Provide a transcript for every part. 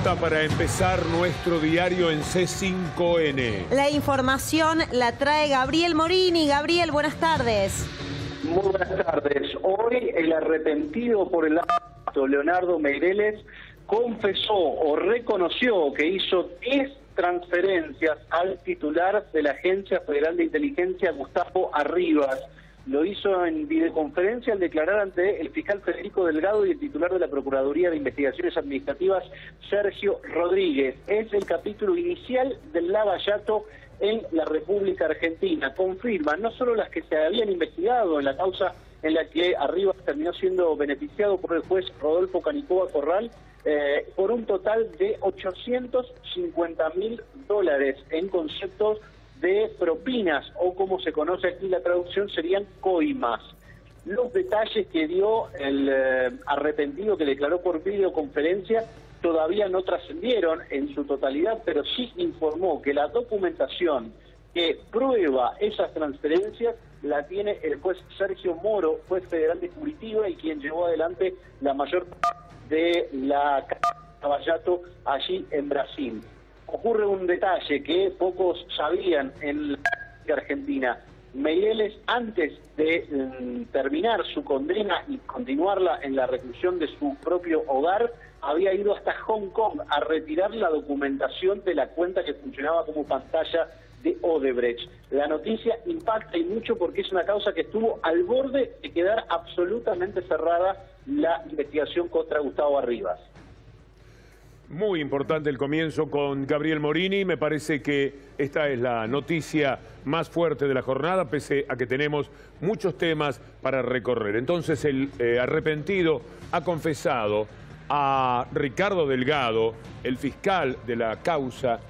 pregunta para empezar nuestro diario en C5N. La información la trae Gabriel Morini. Gabriel, buenas tardes. Muy buenas tardes. Hoy el arrepentido por el acto Leonardo Meireles confesó o reconoció que hizo 10 transferencias al titular de la Agencia Federal de Inteligencia, Gustavo Arribas. Lo hizo en videoconferencia al declarar ante el fiscal Federico Delgado y el titular de la Procuraduría de Investigaciones Administrativas, Sergio Rodríguez. Es el capítulo inicial del lavallato en la República Argentina. Confirman no solo las que se habían investigado en la causa en la que Arribas terminó siendo beneficiado por el juez Rodolfo Canicoba Corral, por un total de $850.000 en conceptos de propinas, o como se conoce aquí la traducción serían coimas. Los detalles que dio el arrepentido que declaró por videoconferencia todavía no trascendieron en su totalidad, pero sí informó que la documentación que prueba esas transferencias la tiene el juez Sergio Moro, juez federal de Curitiba, y quien llevó adelante la mayor parte de la lavallato allí en Brasil. Ocurre un detalle que pocos sabían en la Argentina. Meireles, antes de terminar su condena y continuarla en la reclusión de su propio hogar, había ido hasta Hong Kong a retirar la documentación de la cuenta que funcionaba como pantalla de Odebrecht. La noticia impacta y mucho porque es una causa que estuvo al borde de quedar absolutamente cerrada la investigación contra Gustavo Arribas. Muy importante el comienzo con Gabriel Morini. Me parece que esta es la noticia más fuerte de la jornada, pese a que tenemos muchos temas para recorrer. Entonces el arrepentido ha confesado a Ricardo Delgado, el fiscal de la causa,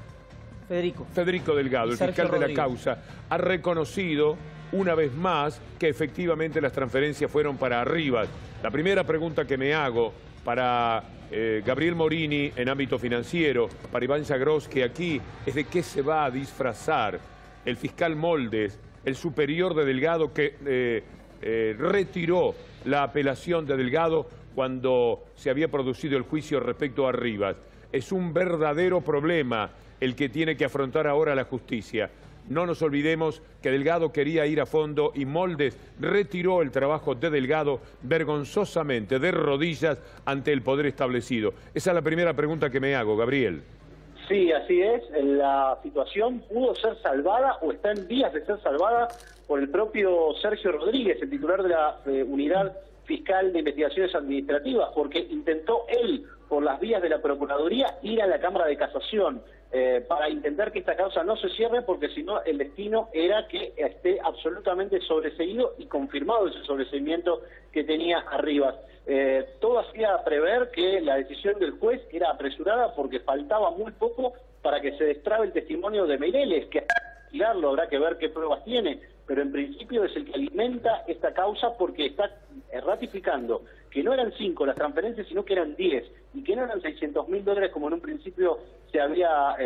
Federico Delgado, el fiscal de la causa, ha reconocido una vez más que efectivamente las transferencias fueron para Arribas. La primera pregunta que me hago para Gabriel Morini en ámbito financiero, para Iván Yagroski aquí, es de qué se va a disfrazar el fiscal Moldes, el superior de Delgado, que retiró la apelación de Delgado cuando se había producido el juicio respecto a Arribas. Es un verdadero problema el que tiene que afrontar ahora la justicia. No nos olvidemos que Delgado quería ir a fondo y Moldes retiró el trabajo de Delgado vergonzosamente, de rodillas, ante el poder establecido. Esa es la primera pregunta que me hago, Gabriel. Sí, así es. La situación pudo ser salvada o está en vías de ser salvada por el propio Sergio Rodríguez, el titular de la Unidad Fiscal de Investigaciones Administrativas, porque intentó él, por las vías de la Procuraduría, ir a la Cámara de Casación para intentar que esta causa no se cierre, porque si no el destino era que esté absolutamente sobreseído y confirmado ese sobreseimiento que tenía Arribas. Todo hacía prever que la decisión del juez era apresurada porque faltaba muy poco para que se destrabe el testimonio de Meireles, que habrá que ver qué pruebas tiene, pero en principio es el que alimenta esta causa porque está ratificando que no eran 5 las transferencias, sino que eran 10, y que no eran $600.000 como en un principio se había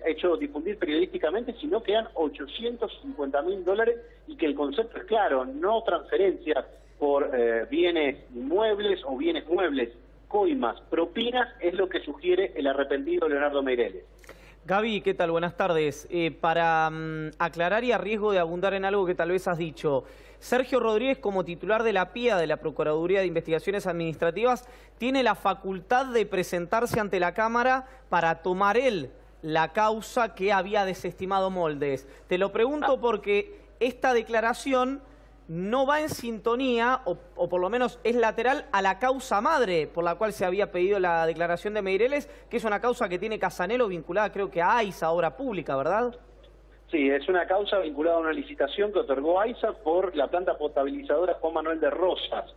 hecho difundir periodísticamente, sino que eran $850.000, y que el concepto es claro: no transferencias por bienes inmuebles o bienes muebles, coimas, propinas, es lo que sugiere el arrepentido Leonardo Meireles. Gaby, ¿qué tal? Buenas tardes. Para aclarar y a riesgo de abundar en algo que tal vez has dicho, Sergio Rodríguez, como titular de la PIA, de la Procuraduría de Investigaciones Administrativas, tiene la facultad de presentarse ante la Cámara para tomar él la causa que había desestimado Moldes. Te lo pregunto porque esta declaración no va en sintonía, o por lo menos es lateral a la causa madre por la cual se había pedido la declaración de Meireles, que es una causa que tiene Casanelo vinculada, creo que a AISA, Obra Pública, ¿verdad? Sí, es una causa vinculada a una licitación que otorgó AISA por la planta potabilizadora Juan Manuel de Rosas,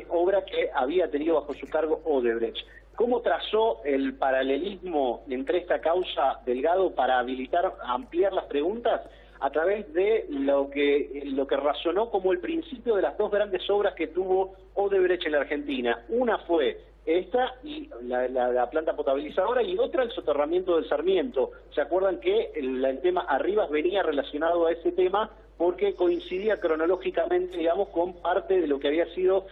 obra que había tenido bajo su cargo Odebrecht. ¿Cómo trazó el paralelismo entre esta causa Delgado para ampliar las preguntas? A través de lo que razonó como el principio de las dos grandes obras que tuvo Odebrecht en la Argentina. Una fue esta y la planta potabilizadora, y otra el soterramiento del Sarmiento. ¿Se acuerdan que el tema Arribas venía relacionado a ese tema porque coincidía cronológicamente, digamos, con parte de lo que había sido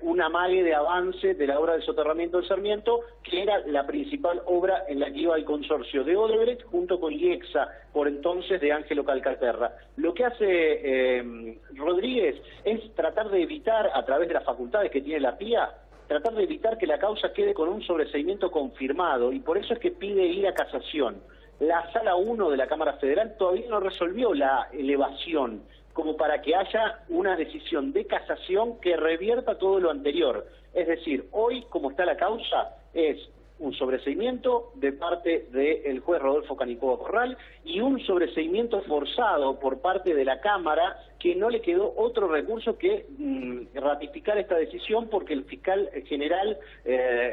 un amague de avance de la obra del soterramiento del Sarmiento, que era la principal obra en la que iba el consorcio de Odebrecht junto con IEXA, por entonces de Ángelo Calcaterra. Lo que hace Rodríguez es tratar de evitar, a través de las facultades que tiene la PIA, tratar de evitar que la causa quede con un sobreseimiento confirmado, y por eso es que pide ir a casación. La Sala 1 de la Cámara Federal todavía no resolvió la elevación, como para que haya una decisión de casación que revierta todo lo anterior. Es decir, hoy, como está la causa, es un sobreseimiento de parte del juez Rodolfo Canicoba Corral y un sobreseimiento forzado por parte de la Cámara, que no le quedó otro recurso que ratificar esta decisión, porque el fiscal general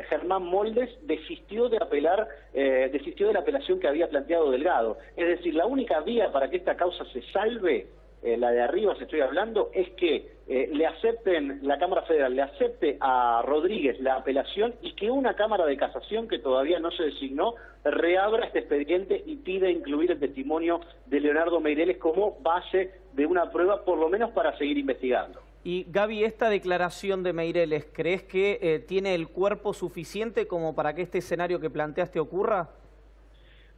Germán Moldes desistió de la apelación que había planteado Delgado. Es decir, la única vía para que esta causa se salve, la de Arribas estoy hablando, es que la Cámara Federal le acepte a Rodríguez la apelación y que una Cámara de Casación, que todavía no se designó, reabra este expediente y pida incluir el testimonio de Leonardo Meireles como base de una prueba, por lo menos para seguir investigando. Y Gaby, esta declaración de Meireles, ¿crees que tiene el cuerpo suficiente como para que este escenario que planteaste ocurra?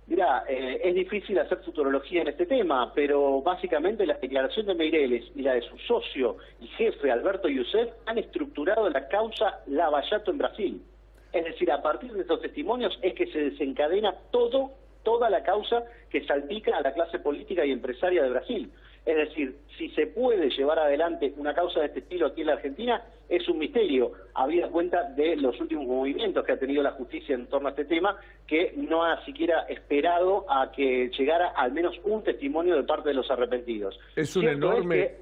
Mirá, es difícil hacer futurología en este tema, pero básicamente la declaración de Meireles y la de su socio y jefe Alberto Youssef han estructurado la causa Lava-Jato en Brasil. Es decir, a partir de estos testimonios es que se desencadena toda la causa que salpica a la clase política y empresaria de Brasil. Es decir, si se puede llevar adelante una causa de este estilo aquí en la Argentina, es un misterio, habida cuenta de los últimos movimientos que ha tenido la justicia en torno a este tema, que no ha siquiera esperado a que llegara al menos un testimonio de parte de los arrepentidos. Es un enorme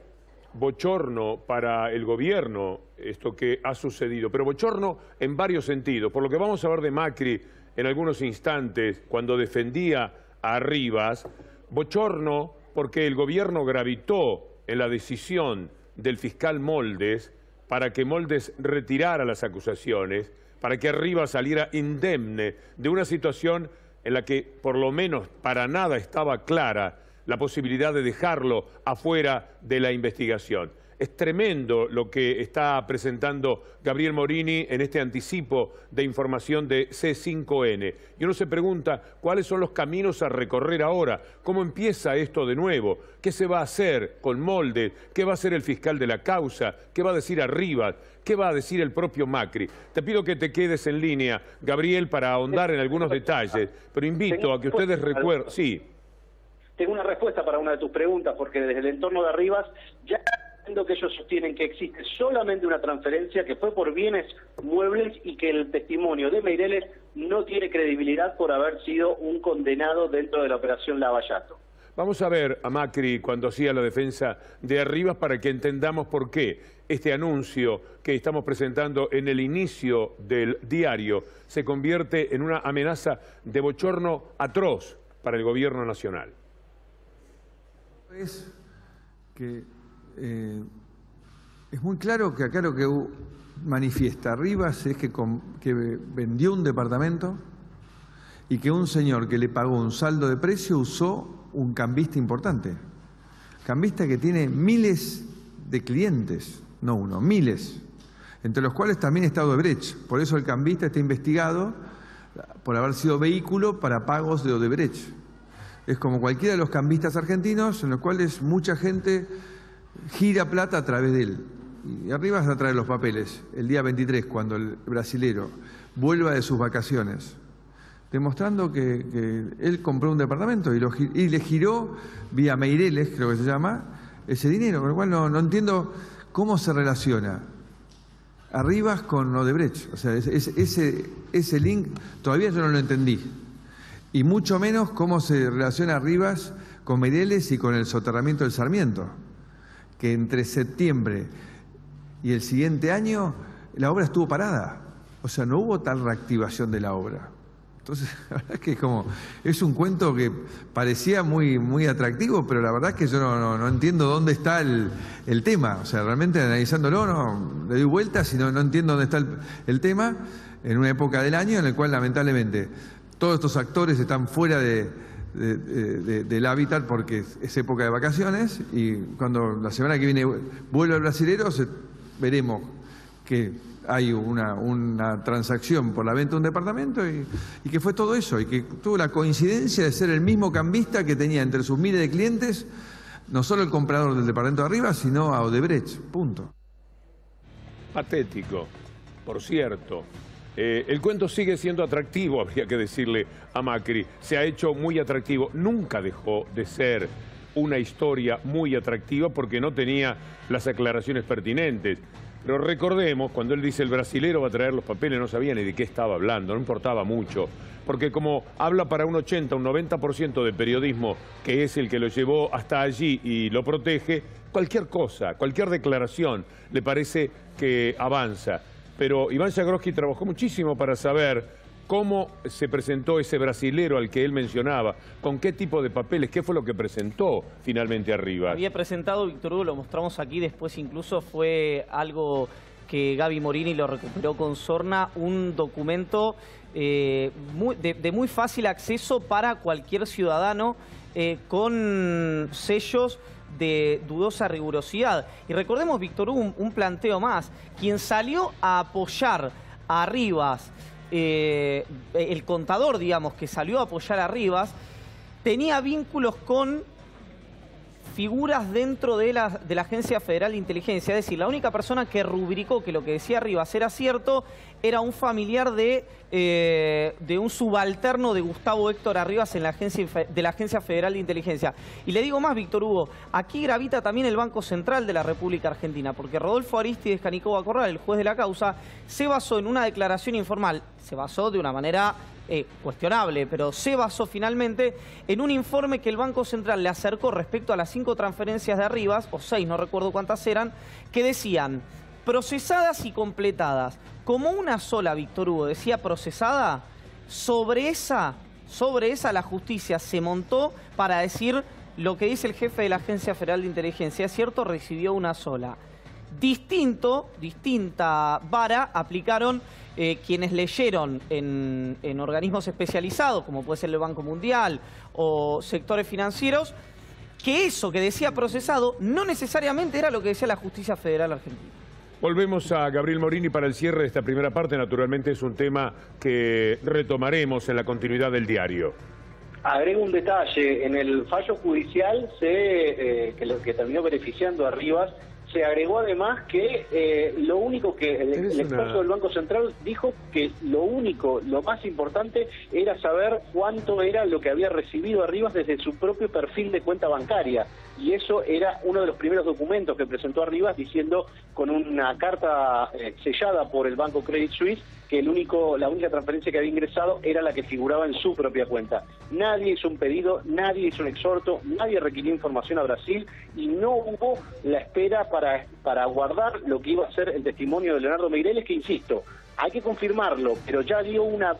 bochorno para el gobierno esto que ha sucedido, pero bochorno en varios sentidos. Por lo que vamos a ver de Macri en algunos instantes, cuando defendía a Arribas, bochorno porque el gobierno gravitó en la decisión del fiscal Moldes para que Moldes retirara las acusaciones, para que Arribas saliera indemne de una situación en la que por lo menos para nada estaba clara la posibilidad de dejarlo afuera de la investigación. Es tremendo lo que está presentando Gabriel Morini en este anticipo de información de C5N. Y uno se pregunta cuáles son los caminos a recorrer ahora, cómo empieza esto de nuevo, qué se va a hacer con Moldes, qué va a hacer el fiscal de la causa, qué va a decir Arribas, qué va a decir el propio Macri. Te pido que te quedes en línea, Gabriel, para ahondar en algunos detalles, pero invito a que ustedes recuerden... Sí. Tengo una respuesta para una de tus preguntas, porque desde el entorno de Arribas ya... que ellos sostienen que existe solamente una transferencia que fue por bienes muebles y que el testimonio de Meireles no tiene credibilidad por haber sido un condenado dentro de la operación Lava-Jato. Vamos a ver a Macri cuando hacía la defensa de Arribas para que entendamos por qué este anuncio que estamos presentando en el inicio del diario se convierte en una amenaza de bochorno atroz para el gobierno nacional. Es que es muy claro que acá lo que manifiesta Arribas es que vendió un departamento y que un señor que le pagó un saldo de precio usó un cambista importante. Cambista que tiene miles de clientes, no uno, miles, entre los cuales también está Odebrecht. Por eso el cambista está investigado por haber sido vehículo para pagos de Odebrecht. Es como cualquiera de los cambistas argentinos en los cuales mucha gente gira plata a través de él. Y Arribas va a traer los papeles el día 23, cuando el brasilero vuelva de sus vacaciones, demostrando que él compró un departamento y le giró vía Meireles, creo que se llama, ese dinero, con lo cual no entiendo cómo se relaciona Arribas con Odebrecht. O sea, ese link todavía yo no lo entendí. Y mucho menos cómo se relaciona Arribas con Meireles y con el soterramiento del Sarmiento, que entre septiembre y el siguiente año la obra estuvo parada. O sea, no hubo tal reactivación de la obra. Entonces, la verdad es que es un cuento que parecía muy atractivo, pero la verdad es que yo no entiendo dónde está el tema. O sea, realmente analizándolo, le doy vueltas y no entiendo dónde está el tema en una época del año en la cual lamentablemente todos estos actores están fuera del hábitat porque es época de vacaciones, y cuando la semana que viene vuelva el brasilero veremos que hay una transacción por la venta de un departamento y que fue todo eso, y que tuvo la coincidencia de ser el mismo cambista que tenía entre sus miles de clientes no solo el comprador del departamento de arriba, sino a Odebrecht, punto. Patético, por cierto. El cuento sigue siendo atractivo, habría que decirle a Macri. Se ha hecho muy atractivo. Nunca dejó de ser una historia muy atractiva porque no tenía las aclaraciones pertinentes. Pero recordemos, cuando él dice el brasilero va a traer los papeles, no sabía ni de qué estaba hablando, no importaba mucho. Porque como habla para un 80, un 90% de periodismo, que es el que lo llevó hasta allí y lo protege, cualquier cosa, cualquier declaración le parece que avanza. Pero Iván Jagroski trabajó muchísimo para saber cómo se presentó ese brasilero al que él mencionaba, con qué tipo de papeles, qué fue lo que presentó finalmente Arribas. Había presentado, Víctor Hugo, lo mostramos aquí, después incluso fue algo que Gaby Morini lo recuperó con Sorna, un documento de muy fácil acceso para cualquier ciudadano, con sellos de dudosa rigurosidad. Y recordemos, Víctor Hugo, un planteo más. Quien salió a apoyar a Arribas, el contador, digamos, que salió a apoyar a Arribas, tenía vínculos con figuras dentro de la Agencia Federal de Inteligencia. Es decir, la única persona que rubricó que lo que decía Arribas era cierto era un familiar de un subalterno de Gustavo Héctor Arribas en la Agencia Federal de Inteligencia. Y le digo más, Víctor Hugo, aquí gravita también el Banco Central de la República Argentina, porque Rodolfo Aristides Canicova Corral, el juez de la causa, se basó en una declaración informal, se basó de una manera cuestionable, pero se basó finalmente en un informe que el Banco Central le acercó respecto a las 5 transferencias de Arribas, o 6, no recuerdo cuántas eran, que decían procesadas y completadas. Como una sola, Víctor Hugo, decía procesada, sobre esa la justicia se montó para decir lo que dice el jefe de la Agencia Federal de Inteligencia. Es cierto, recibió una sola. Distinta vara aplicaron quienes leyeron en organismos especializados, como puede ser el Banco Mundial o sectores financieros, que eso que decía procesado no necesariamente era lo que decía la Justicia Federal Argentina. Volvemos a Gabriel Morini para el cierre de esta primera parte. Naturalmente es un tema que retomaremos en la continuidad del diario. Agrego un detalle. En el fallo judicial que terminó beneficiando a Arribas, se agregó además que lo único que el experto del Banco Central dijo que lo más importante era saber cuánto era lo que había recibido Arribas desde su propio perfil de cuenta bancaria. Y eso era uno de los primeros documentos que presentó Arribas, diciendo con una carta sellada por el Banco Credit Suisse que la única transferencia que había ingresado era la que figuraba en su propia cuenta. Nadie hizo un pedido, nadie hizo un exhorto, nadie requirió información a Brasil y no hubo la espera para guardar lo que iba a ser el testimonio de Leonardo Meireles, que insisto, hay que confirmarlo, pero ya dio una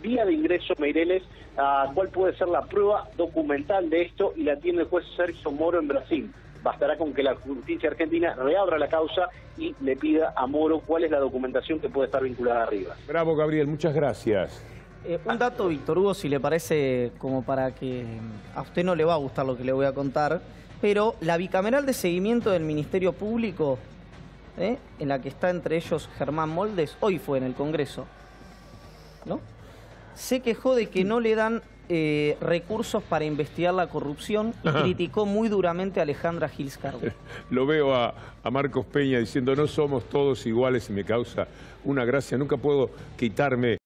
vía de ingreso Meireles a cuál puede ser la prueba documental de esto, y la tiene el juez Sergio Moro en Brasil. Bastará con que la justicia argentina reabra la causa y le pida a Moro cuál es la documentación que puede estar vinculada a Arribas. Bravo, Gabriel, muchas gracias. Un dato, Víctor Hugo, si le parece, como para que a usted no le va a gustar lo que le voy a contar, pero la bicameral de seguimiento del Ministerio Público, en la que está entre ellos Germán Moldes, hoy fue en el Congreso, ¿no? Se quejó de que no le dan recursos para investigar la corrupción y criticó muy duramente a Alejandra Gils Cargo. Lo veo a Marcos Peña diciendo no somos todos iguales y me causa una gracia. Nunca puedo quitarme